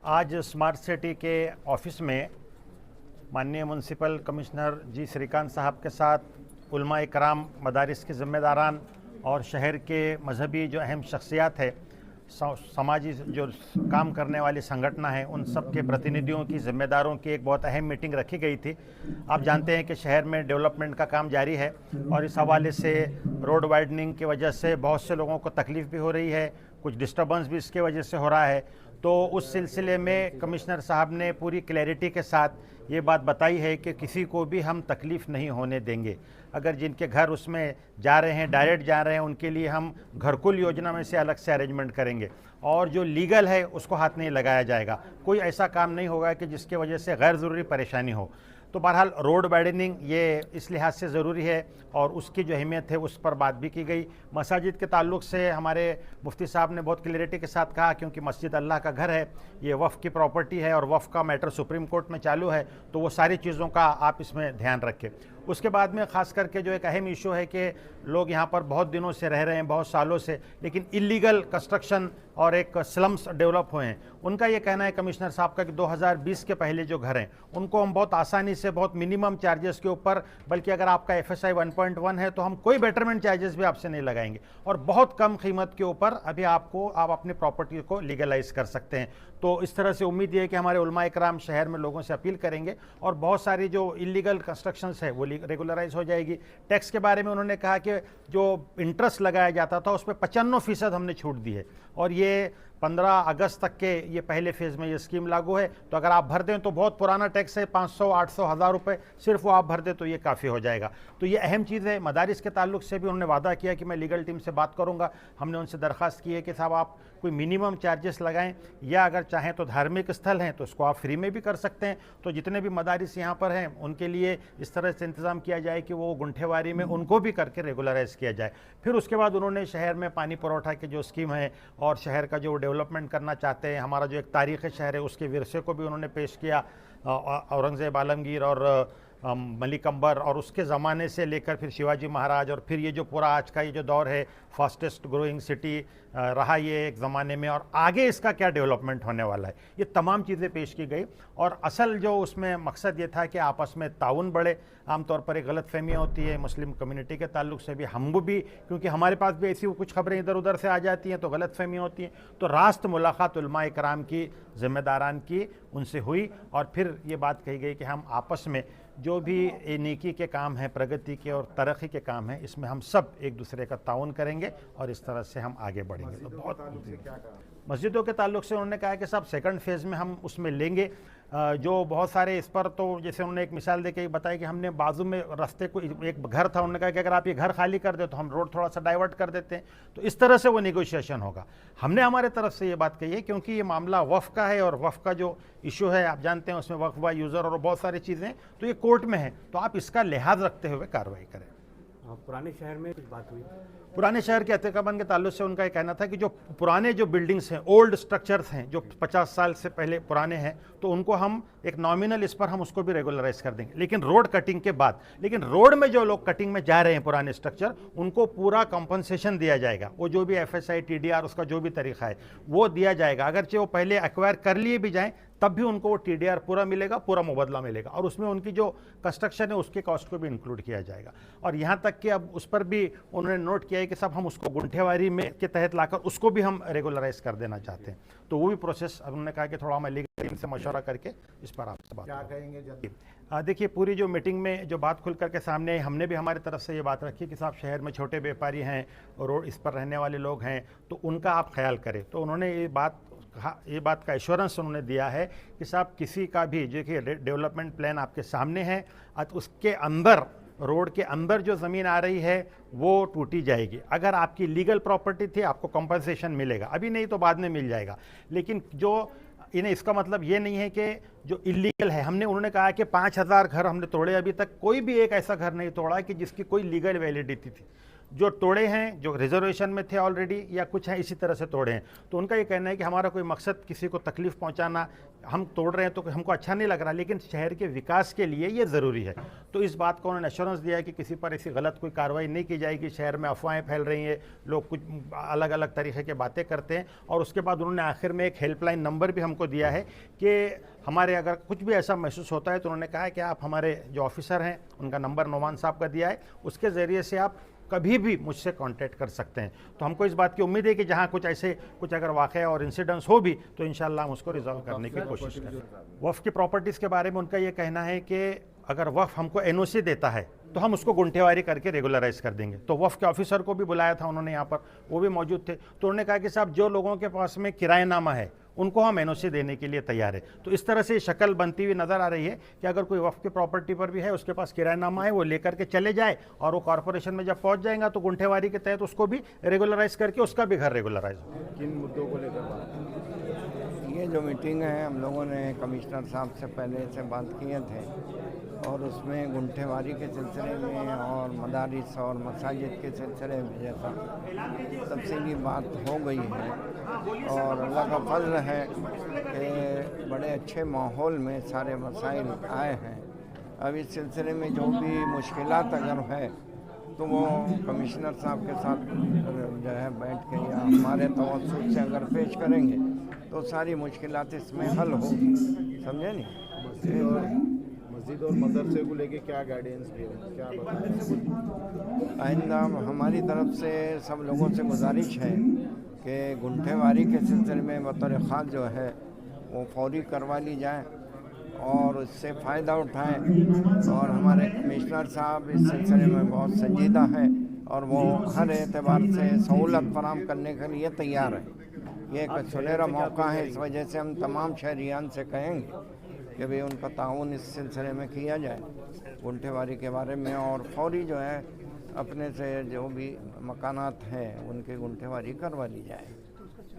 आज smart city के office में माननीय म्यूनसिपल कमिश्नर जी श्रीकांत साहब के साथ उलमा इकराम, मदारिस के ज़िम्मेदारान और शहर के मजहबी जो अहम शख्सियात है, समाजी जो काम करने वाली संगठन है, उन सब के प्रतिनिधियों की, ज़िम्मेदारों की एक बहुत अहम मीटिंग रखी गई थी। आप जानते हैं कि शहर में डेवलपमेंट का काम जारी है और इस हवाले से रोड वाइडनिंग की वजह से बहुत से लोगों को तकलीफ़ भी हो रही है, कुछ डिस्टर्बेंस भी इसके वजह से हो रहा है। तो उस सिलसिले में कमिश्नर साहब ने पूरी क्लैरिटी के साथ ये बात बताई है कि किसी को भी हम तकलीफ़ नहीं होने देंगे। अगर जिनके घर उसमें जा रहे हैं, डायरेक्ट जा रहे हैं, उनके लिए हम घरकुल योजना में से अलग से अरेंजमेंट करेंगे और जो लीगल है उसको हाथ नहीं लगाया जाएगा। कोई ऐसा काम नहीं होगा कि जिसके वजह से गैर ज़रूरी परेशानी हो। तो बहरहाल रोड वाइडनिंग ये इस लिहाज से ज़रूरी है और उसकी जो अहमियत है उस पर बात भी की गई। मसाजिद के ताल्लुक से हमारे मुफ्ती साहब ने बहुत क्लियरिटी के साथ कहा, क्योंकि मस्जिद अल्लाह का घर है, ये वफ़ की प्रॉपर्टी है और वफ़ का मैटर सुप्रीम कोर्ट में चालू है, तो वो सारी चीज़ों का आप इसमें ध्यान रखें। उसके बाद में ख़ास करके जो एक अहम इशू है कि लोग यहाँ पर बहुत दिनों से रह रहे हैं, बहुत सालों से, लेकिन इलीगल कंस्ट्रक्शन और एक स्लम्स डेवलप हुए हैं। उनका ये कहना है कमिश्नर साहब का कि 2020 के पहले जो घर हैं उनको हम बहुत आसानी से, बहुत मिनिमम चार्जेस के ऊपर, बल्कि अगर आपका FSI 1.1 है तो हम कोई बेटरमेंट चार्जेस भी आपसे नहीं लगाएंगे और बहुत कम कीमत के ऊपर अभी आप अपनी प्रॉपर्टी को लीगलाइज कर सकते हैं। तो इस तरह से उम्मीद है कि हमारे उलमा इकराम शहर में लोगों से अपील करेंगे और बहुत सारी जो इलीगल कंस्ट्रक्शंस है वो रेगुलराइज हो जाएगी। टैक्स के बारे में उन्होंने कहा कि जो इंटरेस्ट लगाया जाता था उस पर 95% हमने छूट दी है और ये 15 अगस्त तक के ये पहले फेज़ में ये स्कीम लागू है। तो अगर आप भर दें तो बहुत पुराना टैक्स है, 500, 800, 1000 रुपये, सिर्फ वो आप भर दें तो ये काफ़ी हो जाएगा। तो ये अहम चीज़ है। मदारिस के ताल्लुक से भी उन्होंने वादा किया कि मैं लीगल टीम से बात करूँगा। हमने उनसे दरख्वास्त की है कि साहब आप कोई मिनिमम चार्जेस लगाएं, या अगर चाहें तो धार्मिक स्थल हैं तो उसको आप फ्री में भी कर सकते हैं। तो जितने भी मदारिस यहाँ पर हैं उनके लिए इस तरह से इंतज़ाम किया जाए कि वो गुंठेवारी में उनको भी करके रेगुलराइज किया जाए। फिर उसके बाद उन्होंने शहर में पानी परोठा की जो स्कीम है और शहर का जो डेवलपमेंट करना चाहते हैं, हमारा जो एक तारीख़ शहर है उसके विरसे को भी उन्होंने पेश किया। औरंगज़ेब आलमगीर और मलिक अंबर और उसके ज़माने से लेकर फिर शिवाजी महाराज और फिर ये जो पूरा आज का ये जो दौर है, फास्टेस्ट ग्रोइंग सिटी रहा ये एक ज़माने में, और आगे इसका क्या डेवलपमेंट होने वाला है, ये तमाम चीज़ें पेश की गई। और असल जो उसमें मकसद ये था कि आपस में ताउन बढ़े। आमतौर पर एक गलत फहमी होती है मुस्लिम कम्युनिटी के ताल्लुक से भी, हम भी, क्योंकि हमारे पास भी ऐसी कुछ खबरें इधर उधर से आ जाती हैं तो गलत फहमी होती हैं। तो रास्त मुलाकात उलमा इकराम की, ज़िम्मेदारान की, उनसे हुई और फिर ये बात कही गई कि हम आपस में जो भी नेकी के काम हैं, प्रगति के और तरक्की के काम हैं, इसमें हम सब एक दूसरे का ताउन करेंगे और इस तरह से हम आगे बढ़ेंगे। तो बहुत मस्जिदों के ताल्लुक से उन्होंने कहा कि साहब सेकंड फेज़ में हम उसमें लेंगे जो बहुत सारे इस पर, तो जैसे उन्होंने एक मिसाल देके बताया कि हमने बाजू में रास्ते को एक घर था, उन्होंने कहा कि अगर आप ये घर खाली कर दे तो हम रोड थोड़ा सा डाइवर्ट कर देते हैं। तो इस तरह से वो नेगोशिएशन होगा। हमने हमारे तरफ से ये बात कही है क्योंकि ये मामला वफ़ का है और वफ़ का जो इशू है आप जानते हैं उसमें वक्फ बाय यूज़र और बहुत सारी चीज़ें, तो ये कोर्ट में है, तो आप इसका लिहाज रखते हुए कार्रवाई करें। पुराने शहर में कुछ बात हुई? पुराने शहर के अतिक्रमण के ताल्लुक से उनका ये कहना था कि जो पुराने जो बिल्डिंग्स हैं, ओल्ड स्ट्रक्चर्स हैं जो 50 साल से पहले पुराने हैं, तो उनको हम एक नॉमिनल इस पर हम उसको भी रेगुलराइज कर देंगे, लेकिन रोड कटिंग के बाद। लेकिन रोड में जो लोग कटिंग में जा रहे हैं पुराने स्ट्रक्चर, उनको पूरा कंपनसेशन दिया जाएगा। वो जो भी FSI TDR उसका जो भी तरीका है वो दिया जाएगा। अगरचे वो पहले एक्वायर कर लिए भी जाएँ तब भी उनको वो TDR पूरा मिलेगा, पूरा मुबदला मिलेगा और उसमें उनकी जो कंस्ट्रक्शन है उसके कॉस्ट को भी इंक्लूड किया जाएगा। और यहाँ तक कि अब उस पर भी उन्होंने नोट किया है कि सब हम उसको गुंठेवारी में के तहत लाकर उसको भी हम रेगुलराइज कर देना चाहते हैं। तो वो भी प्रोसेस उन्होंने कहा कि थोड़ा हम लीगल टीम से मशवरा करके इस पर आपसे बात क्या कहेंगे जल्दी। देखिए, पूरी जो मीटिंग में जो बात खुल करके सामने आई, हमने भी हमारी तरफ से ये बात रखी कि साहब शहर में छोटे व्यापारी हैं और इस पर रहने वाले लोग हैं, तो उनका आप ख्याल करें। तो उन्होंने ये बात का एश्योरेंस उन्होंने दिया है कि साहब किसी का भी देखिए डेवलपमेंट प्लान आपके सामने है, उसके अंदर, रोड के अंदर जो ज़मीन आ रही है वो टूटी जाएगी। अगर आपकी लीगल प्रॉपर्टी थी आपको कंपनसेशन मिलेगा, अभी नहीं तो बाद में मिल जाएगा। लेकिन जो इन्हें, इसका मतलब ये नहीं है कि जो इलीगल है, उन्होंने कहा कि 5000 घर हमने तोड़े, अभी तक कोई भी एक ऐसा घर नहीं तोड़ा कि जिसकी कोई लीगल वैलिडिटी थी। जो तोड़े हैं, जो रिजर्वेशन में थे ऑलरेडी, या कुछ हैं इसी तरह से तोड़े हैं। तो उनका ये कहना है कि हमारा कोई मकसद किसी को तकलीफ़ पहुंचाना, हम तोड़ रहे हैं तो हमको अच्छा नहीं लग रहा, लेकिन शहर के विकास के लिए ये ज़रूरी है। तो इस बात को उन्होंने एश्योरेंस दिया है कि किसी पर ऐसी गलत कोई कार्रवाई नहीं की जाएगी। शहर में अफवाहें फैल रही हैं, लोग कुछ अलग अलग तरीके की बातें करते हैं। और उसके बाद उन्होंने आखिर में एक हेल्पलाइन नंबर भी हमको दिया है कि हमारे अगर कुछ भी ऐसा महसूस होता है तो उन्होंने कहा है कि आप हमारे जो ऑफिसर हैं, उनका नंबर नोमान साहब का दिया है, उसके ज़रिए से आप कभी भी मुझसे कांटेक्ट कर सकते हैं। तो हमको इस बात की उम्मीद है कि जहां कुछ अगर वाक़या और इंसिडेंट्स हो भी तो इंशाल्लाह हम उसको रिजॉल्व करने की कोशिश करें। वफ़ की प्रॉपर्टीज़ के बारे में उनका ये कहना है कि अगर वफ़ हमको एनओसी देता है तो हम उसको गुंठेवारी करके रेगुलराइज कर देंगे। तो वफ़ के ऑफिसर को भी बुलाया था उन्होंने यहाँ पर, वो भी मौजूद थे। तो उन्होंने कहा कि साहब जो लोगों के पास में किराएनामा है उनको हम एनओसी देने के लिए तैयार है। तो इस तरह से शक्ल बनती हुई नज़र आ रही है कि अगर कोई वफ़ की प्रॉपर्टी पर भी है, उसके पास किराएनामा है, वो लेकर के चले जाए और वो कॉरपोरेशन में जब पहुंच जाएगा तो गुंठेवारी के तहत उसको भी रेगुलराइज करके उसका भी घर रेगुलराइज हो। किन मुद्दों को लेकर बात? ये जो मीटिंग है, हम लोगों ने कमिश्नर साहब से पहले से बात किए थे और उसमें गुंठेवारी के सिलसिले में और मदारिस और मसाजिद के सिलसिले में जैसा तफसीली बात हो गई है। और अल्लाह का फज़ल है कि बड़े अच्छे माहौल में सारे मसाइल आए हैं। अब इस सिलसिले में जो भी मुश्किलात अगर है तो वो कमिश्नर साहब के साथ जो है बैठ के या हमारे तवज्जुह से अगर पेश करेंगे तो सारी मुश्किलात इसमें हल होगी, समझे नहीं। मस्जिद और मदरसे को लेके क्या गाइडेंस दे रहे हैं, क्या बताएं? आइंदा हमारी तरफ से सब लोगों से गुजारिश है कि गुंठेवारी के सिलसिले में बतौर ख़ास जो है वो फौरी करवा ली जाए और इससे फ़ायदा उठाएं। और हमारे कमिश्नर साहब इस सिलसिले में बहुत संजीदा हैं और वो हर एतबार से सहूलत फराहम करने के लिए तैयार है। ये एक सुनहरा मौका है, इस वजह से हम तमाम शहरियान से कहेंगे कि भाई उनका ताउन इस सिलसिले में किया जाए गुंठेवारी के बारे में, और फौरी जो है अपने से जो भी मकानात हैं उनकी गुंठेवारी करवा ली जाए।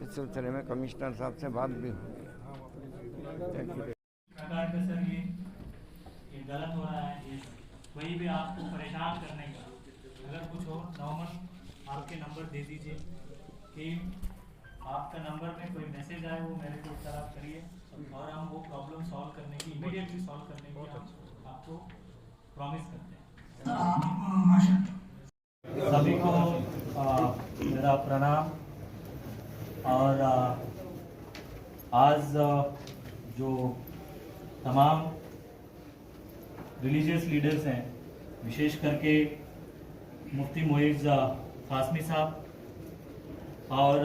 इस सिलसिले में कमिश्नर साहब से बात भी होगी। प्रकार का सर ये गलत हो रहा है, ये वही भी आपको परेशान करने का। अगर कुछ हो नॉर्मल आपके नंबर दे दीजिए कि आपका नंबर में कोई मैसेज आए वो मेरे को तरफ करिए और हम वो प्रॉब्लम सॉल्व करने की, इमीडिएटली सॉल्व करने की हम आपको प्रॉमिस करते हैं। सभी को मेरा प्रणाम। और आज जो तमाम रिलीजियस लीडर्स हैं, विशेष करके मुफ्ती मोइज़ कासमी साहब और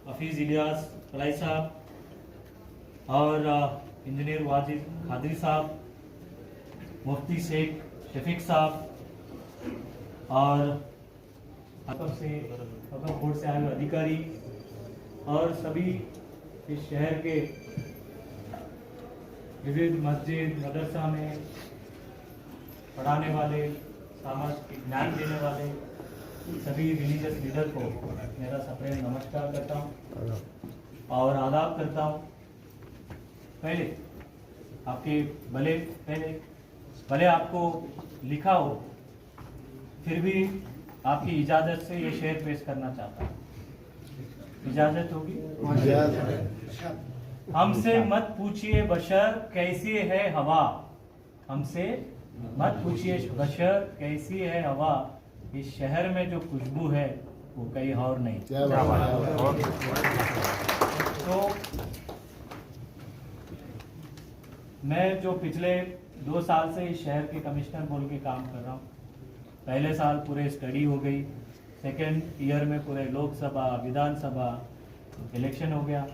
हफीज़ इलियास फलाई साहब और इंजीनियर वाजिद खादरी साहब, मुफ्ती शेख शफीक साहब और बोर्ड से आए हुए अधिकारी और सभी इस शहर के विविध मस्जिद मदरसा में पढ़ाने वाले, सामाजिक ज्ञान देने वाले सभी रिलीजियस लीडर को मेरा सप्रेम नमस्कार करता हूँ और आदाब करता हूँ। पहले आपके भले आपको लिखा हो, फिर भी आपकी इजाज़त से ये शेर पेश करना चाहता हूँ। इजाज़त होगी? हमसे मत पूछिए बशर कैसी है हवा, हमसे मत पूछिए बशर कैसी है हवा, इस शहर में जो खुशबू है वो कहीं और नहीं। तो मैं जो पिछले 2 साल से इस शहर के कमिश्नर बोल के काम कर रहा हूँ, पहले साल पूरे स्टडी हो गई, सेकेंड ईयर में पूरे लोकसभा विधानसभा इलेक्शन हो गया।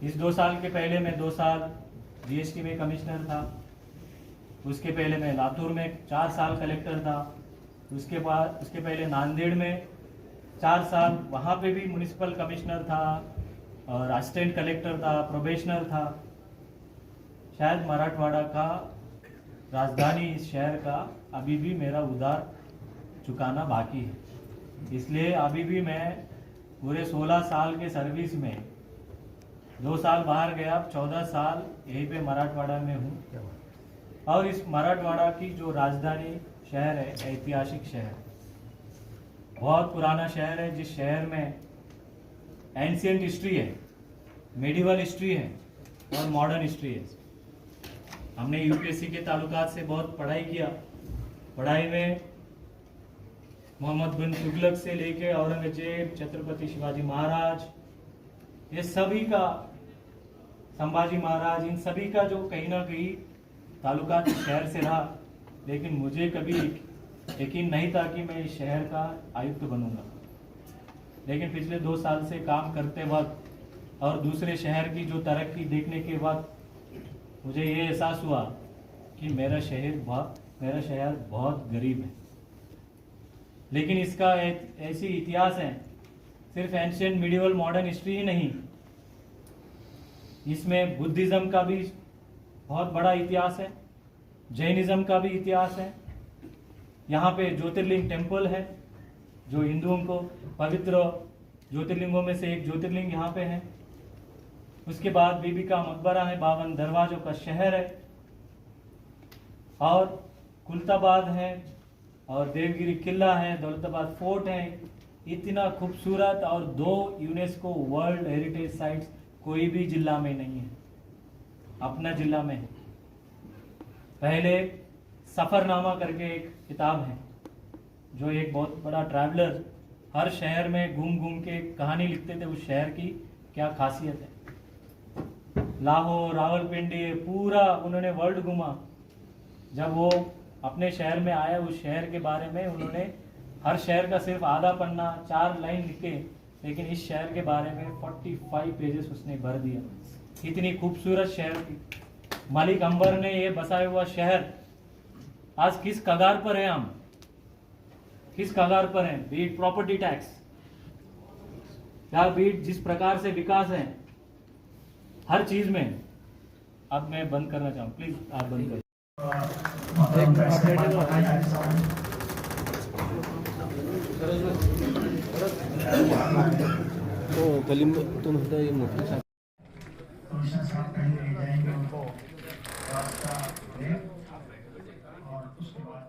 इस 2 साल के पहले मैं 2 साल जीएसटी में कमिश्नर था, उसके पहले मैं लातूर में 4 साल कलेक्टर था, उसके पहले नांदेड़ में 4 साल वहाँ पे भी म्युनिसिपल कमिश्नर था और असिस्टेंट कलेक्टर था, प्रोबेशनर था। शायद मराठवाड़ा का राजधानी इस शहर का अभी भी मेरा उधार चुकाना बाकी है। इसलिए अभी भी मैं पूरे 16 साल के सर्विस में 2 साल बाहर गया, 14 साल यहीं पे मराठवाड़ा में हूँ। और इस मराठवाड़ा की जो राजधानी शहर है, ऐतिहासिक शहर, बहुत पुराना शहर है, जिस शहर में एंशियंट हिस्ट्री है, मेडिवल हिस्ट्री है और मॉडर्न हिस्ट्री है। हमने यूपीएससी के ताल्लुकात से बहुत पढ़ाई किया। पढ़ाई में मोहम्मद बिन तुगलक से लेके औरंगजेब, छत्रपति शिवाजी महाराज, ये सभी का, संभाजी महाराज, इन सभी का जो कहीं ना कहीं ताल्लुकात इस शहर से रहा। लेकिन मुझे कभी यकीन नहीं था कि मैं इस शहर का आयुक्त बनूंगा। लेकिन पिछले 2 साल से काम करते वक्त और दूसरे शहर की जो तरक्की देखने के बाद मुझे ये एहसास हुआ कि मेरा शहर बहुत गरीब है। लेकिन इसका ऐसी इतिहास है, सिर्फ एंशियंट, मिडिवल, मॉडर्न हिस्ट्री ही नहीं, इसमें बुद्धिज़्म का भी बहुत बड़ा इतिहास है, जैनिज़्म का भी इतिहास है। यहाँ पे ज्योतिर्लिंग टेम्पल है, जो हिंदुओं को पवित्र ज्योतिर्लिंगों में से एक ज्योतिर्लिंग यहाँ पे है। उसके बाद बीबी का मकबरा है, 52 दरवाजों का शहर है, और कुल्ताबाद है, और देवगिरी किला है, दौलताबाद फोर्ट है। इतना खूबसूरत, और 2 यूनेस्को वर्ल्ड हेरिटेज साइट्स कोई भी जिला में नहीं है, अपना जिला में है। पहले सफ़रनामा करके एक किताब है, जो एक बहुत बड़ा ट्रैवलर हर शहर में घूम घूम के कहानी लिखते थे, उस शहर की क्या खासियत है। लाहौर, रावलपिंडी, पूरा उन्होंने वर्ल्ड घूमा। जब वो अपने शहर में आया, उस शहर के बारे में उन्होंने हर शहर का सिर्फ आधा पन्ना, 4 लाइन लिखे, लेकिन इस शहर के बारे में 45 पेजेस उसने भर दिया। इतनी खूबसूरत शहर थी। मालिक अंबर ने ये बसाया हुआ शहर आज किस कगार पर है, हम किस कगार पर हैं, बीट प्रॉपर्टी टैक्स या बीट जिस प्रकार से विकास है हर चीज में। अब मैं बंद करना चाहूँ, प्लीज आप बंद करें। तो कलीम तुम होता है मोटी कमिश्नर साहब कहीं ले जाएंगे उनको रास्ता दे, और उसके बाद